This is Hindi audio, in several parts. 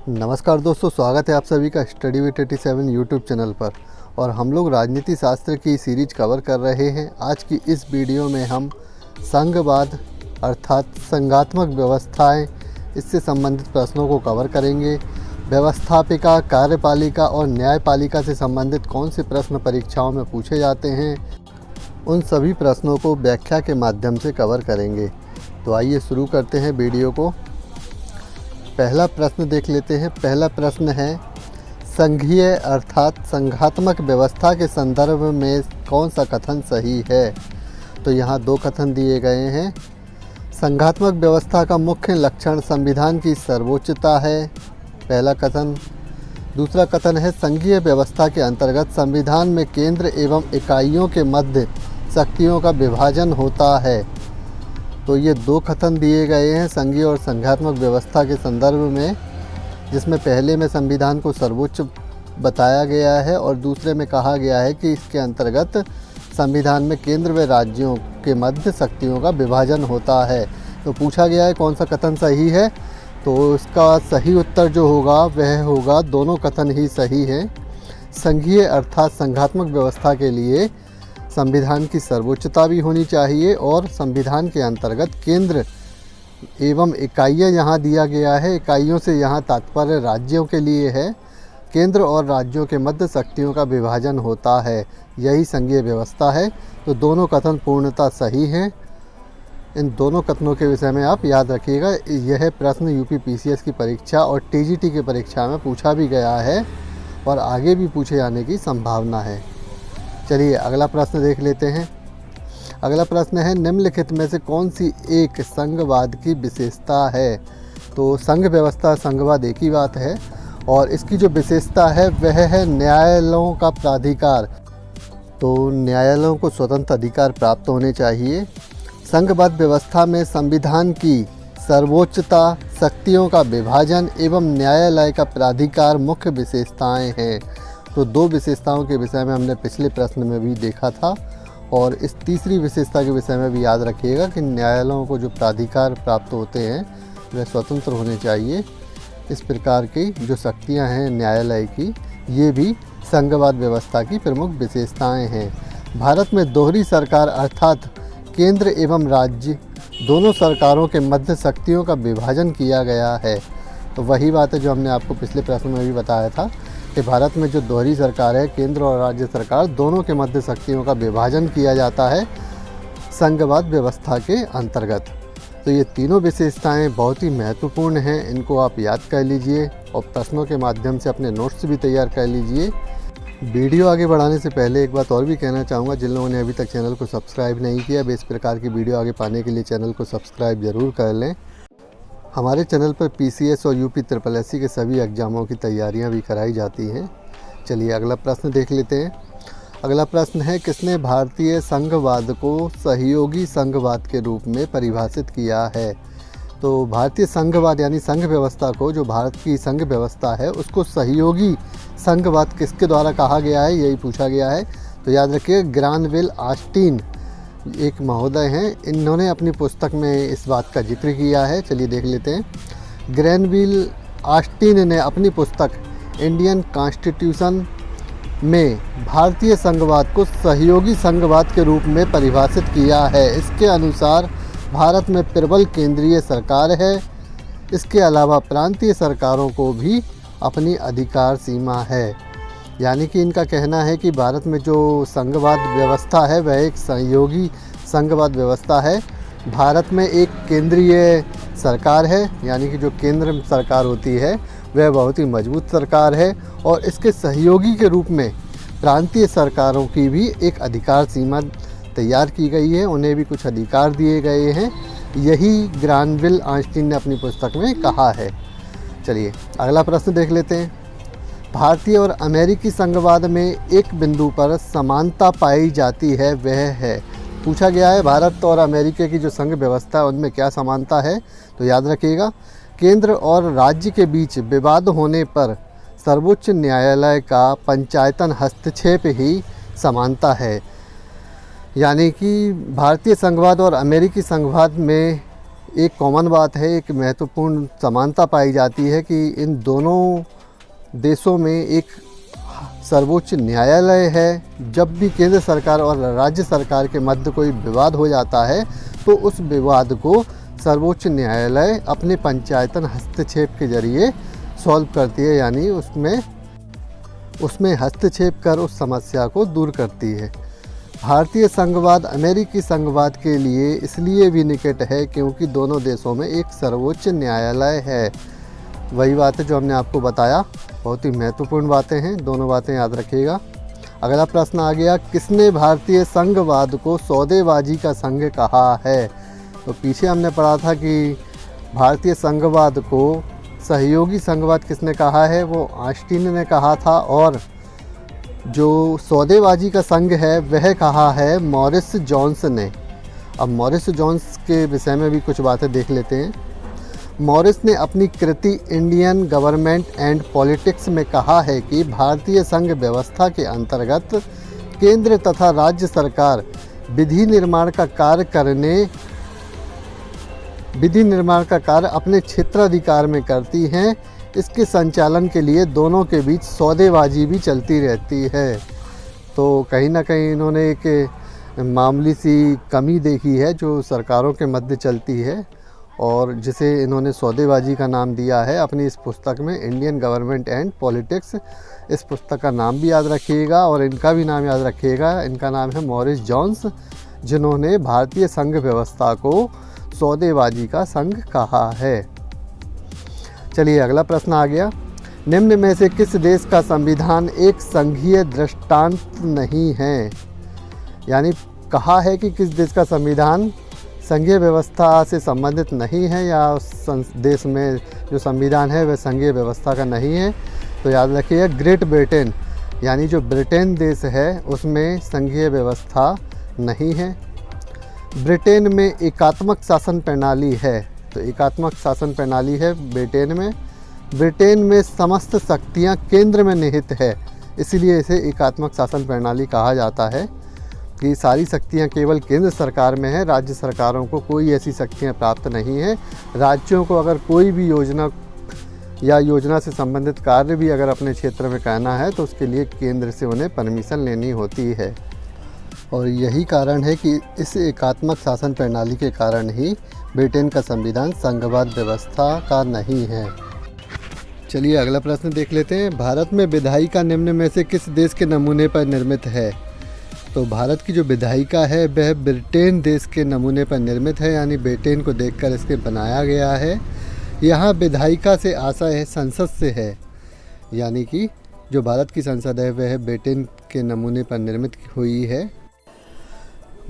नमस्कार दोस्तों, स्वागत है आप सभी का स्टडी विद 87 यूट्यूब चैनल पर। और हम लोग राजनीति शास्त्र की सीरीज कवर कर रहे हैं। आज की इस वीडियो में हम संघवाद अर्थात संघात्मक व्यवस्थाएं, इससे संबंधित प्रश्नों को कवर करेंगे। व्यवस्थापिका, कार्यपालिका और न्यायपालिका से संबंधित कौन से प्रश्न परीक्षाओं में पूछे जाते हैं, उन सभी प्रश्नों को व्याख्या के माध्यम से कवर करेंगे। तो आइए शुरू करते हैं वीडियो को। पहला प्रश्न देख लेते हैं। पहला प्रश्न है, संघीय अर्थात संघात्मक व्यवस्था के संदर्भ में कौन सा कथन सही है। तो यहाँ दो कथन दिए गए हैं। संघात्मक व्यवस्था का मुख्य लक्षण संविधान की सर्वोच्चता है, पहला कथन। दूसरा कथन है, संघीय व्यवस्था के अंतर्गत संविधान में केंद्र एवं इकाइयों के मध्य शक्तियों का विभाजन होता है। तो ये दो कथन दिए गए हैं संघीय और संघात्मक व्यवस्था के संदर्भ में, जिसमें पहले में संविधान को सर्वोच्च बताया गया है और दूसरे में कहा गया है कि इसके अंतर्गत संविधान में केंद्र व राज्यों के मध्य शक्तियों का विभाजन होता है। तो पूछा गया है कौन सा कथन सही है, तो इसका सही उत्तर जो होगा वह होगा दोनों कथन ही सही हैं। संघीय अर्थात संघात्मक व्यवस्था के लिए संविधान की सर्वोच्चता भी होनी चाहिए और संविधान के अंतर्गत केंद्र एवं इकाइयाँ यहाँ दिया गया है। इकाइयों से यहाँ तात्पर्य राज्यों के लिए है। केंद्र और राज्यों के मध्य शक्तियों का विभाजन होता है, यही संघीय व्यवस्था है। तो दोनों कथन पूर्णतः सही हैं। इन दोनों कथनों के विषय में आप याद रखिएगा। यह प्रश्न यूपी पीसीएस की परीक्षा और टीजीटी की परीक्षा में पूछा भी गया है और आगे भी पूछे जाने की संभावना है। चलिए अगला प्रश्न देख लेते हैं। अगला प्रश्न है, निम्नलिखित में से कौन सी एक संघवाद की विशेषता है। तो संघ व्यवस्था संघवाद एक ही बात है और इसकी जो विशेषता है वह है न्यायालयों का प्राधिकार। तो न्यायालयों को स्वतंत्र अधिकार प्राप्त होने चाहिए। संघवाद व्यवस्था में संविधान की सर्वोच्चता, शक्तियों का विभाजन एवं न्यायालय का प्राधिकार मुख्य विशेषताएं हैं। तो दो विशेषताओं के विषय में हमने पिछले प्रश्न में भी देखा था और इस तीसरी विशेषता के विषय में भी याद रखिएगा कि न्यायालयों को जो प्राधिकार प्राप्त होते हैं वह स्वतंत्र होने चाहिए। इस प्रकार की जो शक्तियां हैं न्यायालय की, ये भी संघवाद व्यवस्था की प्रमुख विशेषताएं हैं। भारत में दोहरी सरकार अर्थात केंद्र एवं राज्य दोनों सरकारों के मध्य शक्तियों का विभाजन किया गया है। तो वही बात है जो हमने आपको पिछले प्रश्न में भी बताया था कि भारत में जो दोहरी सरकार है, केंद्र और राज्य सरकार दोनों के मध्य शक्तियों का विभाजन किया जाता है संघवाद व्यवस्था के अंतर्गत। तो ये तीनों विशेषताएं बहुत ही महत्वपूर्ण हैं, इनको आप याद कर लीजिए और प्रश्नों के माध्यम से अपने नोट्स भी तैयार कर लीजिए। वीडियो आगे बढ़ाने से पहले एक बात और भी कहना चाहूँगा, जिन लोगों ने अभी तक चैनल को सब्सक्राइब नहीं किया, वे इस प्रकार की वीडियो आगे पाने के लिए चैनल को सब्सक्राइब ज़रूर कर लें। हमारे चैनल पर पीसीएस और यूपी SSSC के सभी एग्ज़ामों की तैयारियां भी कराई जाती हैं। चलिए अगला प्रश्न देख लेते हैं। अगला प्रश्न है, किसने भारतीय संघवाद को सहयोगी संघवाद के रूप में परिभाषित किया है। तो भारतीय संघवाद यानी संघ व्यवस्था को, जो भारत की संघ व्यवस्था है, उसको सहयोगी संघवाद किसके द्वारा कहा गया है, यही पूछा गया है। तो याद रखिए, ग्रानविल ऑस्टिन एक महोदय हैं, इन्होंने अपनी पुस्तक में इस बात का जिक्र किया है। चलिए देख लेते हैं। ग्रैनविल ऑस्टिन ने अपनी पुस्तक इंडियन कॉन्स्टिट्यूशन में भारतीय संघवाद को सहयोगी संघवाद के रूप में परिभाषित किया है। इसके अनुसार भारत में प्रबल केंद्रीय सरकार है, इसके अलावा प्रांतीय सरकारों को भी अपनी अधिकार सीमा है। यानी कि इनका कहना है कि भारत में जो संघवाद व्यवस्था है वह एक सहयोगी संघवाद व्यवस्था है। भारत में एक केंद्रीय सरकार है, यानी कि जो केंद्र सरकार होती है वह बहुत ही मजबूत सरकार है और इसके सहयोगी के रूप में प्रांतीय सरकारों की भी एक अधिकार सीमा तैयार की गई है, उन्हें भी कुछ अधिकार दिए गए हैं। यही ग्रानविल ऑस्टिन ने अपनी पुस्तक में कहा है। चलिए अगला प्रश्न देख लेते हैं। भारतीय और अमेरिकी संघवाद में एक बिंदु पर समानता पाई जाती है, वह है। पूछा गया है भारत और अमेरिका की जो संघ व्यवस्था है उनमें क्या समानता है। तो याद रखिएगा, केंद्र और राज्य के बीच विवाद होने पर सर्वोच्च न्यायालय का पंचायतन हस्तक्षेप ही समानता है। यानी कि भारतीय संघवाद और अमेरिकी संघवाद में एक कॉमन बात है, एक महत्वपूर्ण समानता पाई जाती है कि इन दोनों देशों में एक सर्वोच्च न्यायालय है। जब भी केंद्र सरकार और राज्य सरकार के मध्य कोई विवाद हो जाता है तो उस विवाद को सर्वोच्च न्यायालय अपने पंचायतन हस्तक्षेप के जरिए सॉल्व करती है, यानी उसमें हस्तक्षेप कर उस समस्या को दूर करती है। भारतीय संघवाद अमेरिकी संघवाद के लिए इसलिए भी निकट है क्योंकि दोनों देशों में एक सर्वोच्च न्यायालय है। वही बात है जो हमने आपको बताया, बहुत ही महत्वपूर्ण बातें हैं, दोनों बातें याद रखिएगा। अगला प्रश्न आ गया, किसने भारतीय संघवाद को सौदेबाजी का संघ कहा है? तो पीछे हमने पढ़ा था कि भारतीय संघवाद को सहयोगी संघवाद किसने कहा है, वो ऑस्टिन ने कहा था, और जो सौदेबाजी का संघ है वह कहा है मॉरिस जोन्स ने। अब मॉरिस जोन्स के विषय में भी कुछ बातें देख लेते हैं। मॉरिस ने अपनी कृति इंडियन गवर्नमेंट एंड पॉलिटिक्स में कहा है कि भारतीय संघ व्यवस्था के अंतर्गत केंद्र तथा राज्य सरकार विधि निर्माण का कार्य अपने क्षेत्राधिकार में करती हैं। इसके संचालन के लिए दोनों के बीच सौदेबाजी भी चलती रहती है। तो कहीं ना कहीं इन्होंने एक मामूली सी कमी देखी है जो सरकारों के मध्य चलती है, और जिसे इन्होंने सौदेबाजी का नाम दिया है अपनी इस पुस्तक में, इंडियन गवर्नमेंट एंड पॉलिटिक्स। इस पुस्तक का नाम भी याद रखिएगा और इनका भी नाम याद रखिएगा। इनका नाम है मॉरिस जोन्स, जिन्होंने भारतीय संघ व्यवस्था को सौदेबाजी का संघ कहा है। चलिए अगला प्रश्न आ गया, निम्न में से किस देश का संविधान एक संघीय दृष्टांत नहीं है? यानी कहा है कि किस देश का संविधान संघीय व्यवस्था से संबंधित नहीं है, या उस देश में जो संविधान है वह संघीय व्यवस्था का नहीं है। तो याद रखिए ग्रेट ब्रिटेन, यानी जो ब्रिटेन देश है उसमें संघीय व्यवस्था नहीं है। ब्रिटेन में एकात्मक शासन प्रणाली है, तो एकात्मक शासन प्रणाली है ब्रिटेन में। ब्रिटेन में समस्त शक्तियां केंद्र में निहित है, इसलिए इसे एकात्मक शासन प्रणाली कहा जाता है कि सारी शक्तियां केवल केंद्र सरकार में है, राज्य सरकारों को कोई ऐसी शक्तियां प्राप्त नहीं है। राज्यों को अगर कोई भी योजना या योजना से संबंधित कार्य भी अगर अपने क्षेत्र में करना है तो उसके लिए केंद्र से उन्हें परमिशन लेनी होती है, और यही कारण है कि इस एकात्मक शासन प्रणाली के कारण ही ब्रिटेन का संविधान संघवाद व्यवस्था का नहीं है। चलिए अगला प्रश्न देख लेते हैं, भारत में विधायिका निम्न में से किस देश के नमूने पर निर्मित है? तो भारत की जो विधायिका है वह ब्रिटेन देश के नमूने पर निर्मित है, यानी ब्रिटेन को देखकर इसके बनाया गया है। यहाँ विधायिका से आशय संसद से है, यानी कि जो भारत की संसद है वह ब्रिटेन के नमूने पर निर्मित हुई है।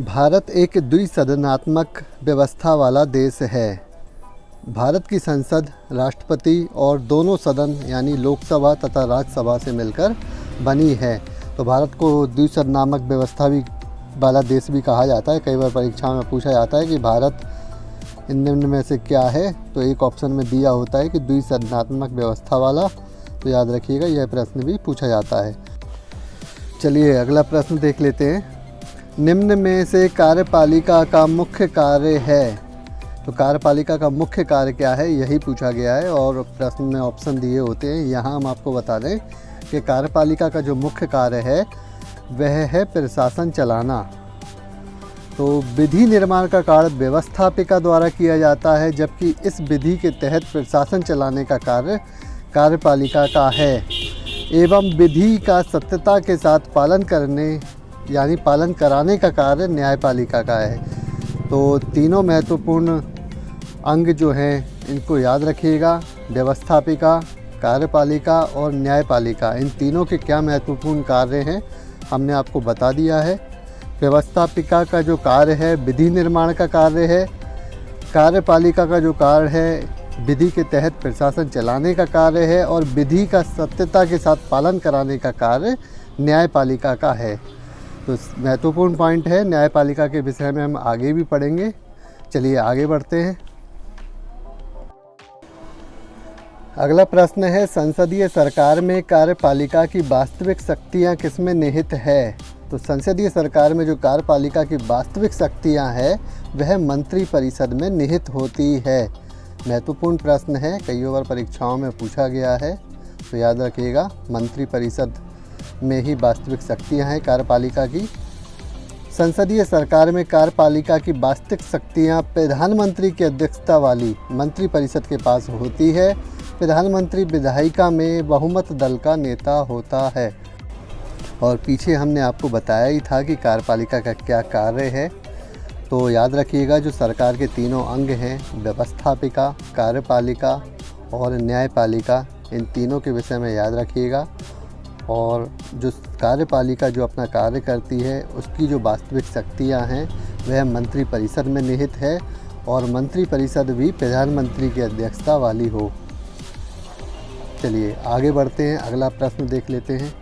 भारत एक द्विसदनात्मक व्यवस्था वाला देश है। भारत की संसद राष्ट्रपति और दोनों सदन यानी लोकसभा तथा राज्यसभा से मिलकर बनी है। तो भारत को द्विसदनात्मक व्यवस्था भी वाला देश भी कहा जाता है। कई बार परीक्षा में पूछा जाता है कि भारत इन निम्न में से क्या है, तो एक ऑप्शन में दिया होता है कि द्विसदनात्मक व्यवस्था वाला। तो याद रखिएगा यह प्रश्न भी पूछा जाता है। चलिए अगला प्रश्न देख लेते हैं, निम्न में से कार्यपालिका का मुख्य कार्य है। तो कार्यपालिका का मुख्य कार्य क्या है, यही पूछा गया है और प्रश्न में ऑप्शन दिए होते हैं। यहाँ हम आपको बता दें कि कार्यपालिका का जो मुख्य कार्य है वह है प्रशासन चलाना। तो विधि निर्माण का कार्य व्यवस्थापिका द्वारा किया जाता है, जबकि इस विधि के तहत प्रशासन चलाने का कार्य कार्यपालिका का है। एवं विधि का सत्यता के साथ पालन करने यानी पालन कराने का कार्य न्यायपालिका का है। तो तीनों महत्वपूर्ण अंग जो हैं इनको याद रखिएगा, व्यवस्थापिका, कार्यपालिका और न्यायपालिका। इन तीनों के क्या महत्वपूर्ण कार्य हैं हमने आपको बता दिया है। व्यवस्थापिका का जो कार्य है विधि निर्माण का कार्य है, कार्यपालिका का जो कार्य है विधि के तहत प्रशासन चलाने का कार्य है, और विधि का सत्यता के साथ पालन कराने का कार्य न्यायपालिका का है। तो महत्वपूर्ण पॉइंट है, न्यायपालिका के विषय में हम आगे भी पढ़ेंगे। चलिए आगे बढ़ते हैं। अगला प्रश्न है, संसदीय सरकार में कार्यपालिका की वास्तविक शक्तियां किसमें निहित है? तो संसदीय सरकार में जो कार्यपालिका की वास्तविक शक्तियां हैं वह मंत्री परिषद में निहित होती है। महत्वपूर्ण प्रश्न है, कई बार परीक्षाओं में पूछा गया है, तो याद रखिएगा मंत्री परिषद में ही वास्तविक शक्तियां हैं कार्यपालिका की। संसदीय सरकार में कार्यपालिका की वास्तविक शक्तियां प्रधानमंत्री की अध्यक्षता वाली मंत्री परिषद के पास होती है। प्रधानमंत्री विधायिका में बहुमत दल का नेता होता है। और पीछे हमने आपको बताया ही था कि कार्यपालिका का क्या कार्य है, तो याद रखिएगा जो सरकार के तीनों अंग हैं, व्यवस्थापिका, कार्यपालिका और न्यायपालिका, इन तीनों के विषय में याद रखिएगा। और जो कार्यपालिका जो अपना कार्य करती है उसकी जो वास्तविक शक्तियां हैं वह मंत्री परिषद में निहित है और मंत्री परिषद भी प्रधानमंत्री की अध्यक्षता वाली हो। चलिए आगे बढ़ते हैं, अगला प्रश्न देख लेते हैं।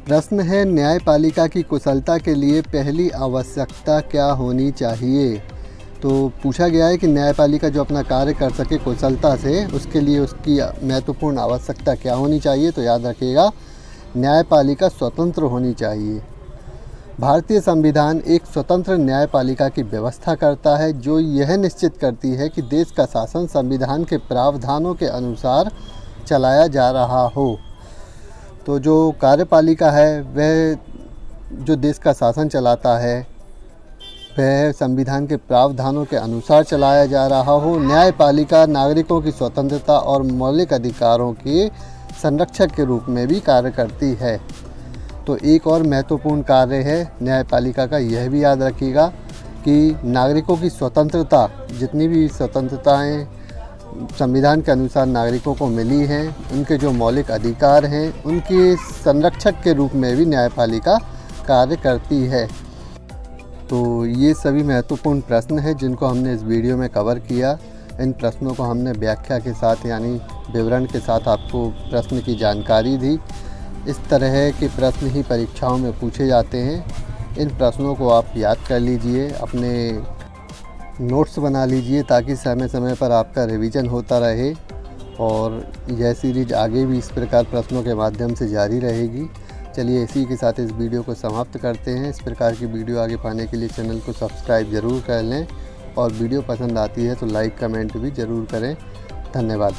प्रश्न है, न्यायपालिका की कुशलता के लिए पहली आवश्यकता क्या होनी चाहिए। तो पूछा गया है कि न्यायपालिका जो अपना कार्य कर सके कुशलता से, उसके लिए उसकी महत्वपूर्ण आवश्यकता क्या होनी चाहिए। तो याद रखिएगा न्यायपालिका स्वतंत्र होनी चाहिए। भारतीय संविधान एक स्वतंत्र न्यायपालिका की व्यवस्था करता है जो यह निश्चित करती है कि देश का शासन संविधान के प्रावधानों के अनुसार चलाया जा रहा हो। तो जो कार्यपालिका है वह जो देश का शासन चलाता है वह संविधान के प्रावधानों के अनुसार चलाया जा रहा हो। न्यायपालिका नागरिकों की स्वतंत्रता और मौलिक अधिकारों के संरक्षक के रूप में भी कार्य करती है। तो एक और महत्वपूर्ण कार्य है न्यायपालिका का, यह भी याद रखिएगा कि नागरिकों की स्वतंत्रता, जितनी भी स्वतंत्रताएं संविधान के अनुसार नागरिकों को मिली हैं, उनके जो मौलिक अधिकार हैं उनके संरक्षक के रूप में भी न्यायपालिका कार्य करती है। तो ये सभी महत्वपूर्ण प्रश्न हैं जिनको हमने इस वीडियो में कवर किया। इन प्रश्नों को हमने व्याख्या के साथ यानी विवरण के साथ आपको प्रश्न की जानकारी दी। इस तरह के प्रश्न ही परीक्षाओं में पूछे जाते हैं। इन प्रश्नों को आप याद कर लीजिए, अपने नोट्स बना लीजिए ताकि समय समय पर आपका रिवीजन होता रहे और यह सीरीज आगे भी इस प्रकार प्रश्नों के माध्यम से जारी रहेगी। चलिए इसी के साथ इस वीडियो को समाप्त करते हैं। इस प्रकार की वीडियो आगे पाने के लिए चैनल को सब्सक्राइब ज़रूर कर लें और वीडियो पसंद आती है तो लाइक कमेंट भी ज़रूर करें। धन्यवाद।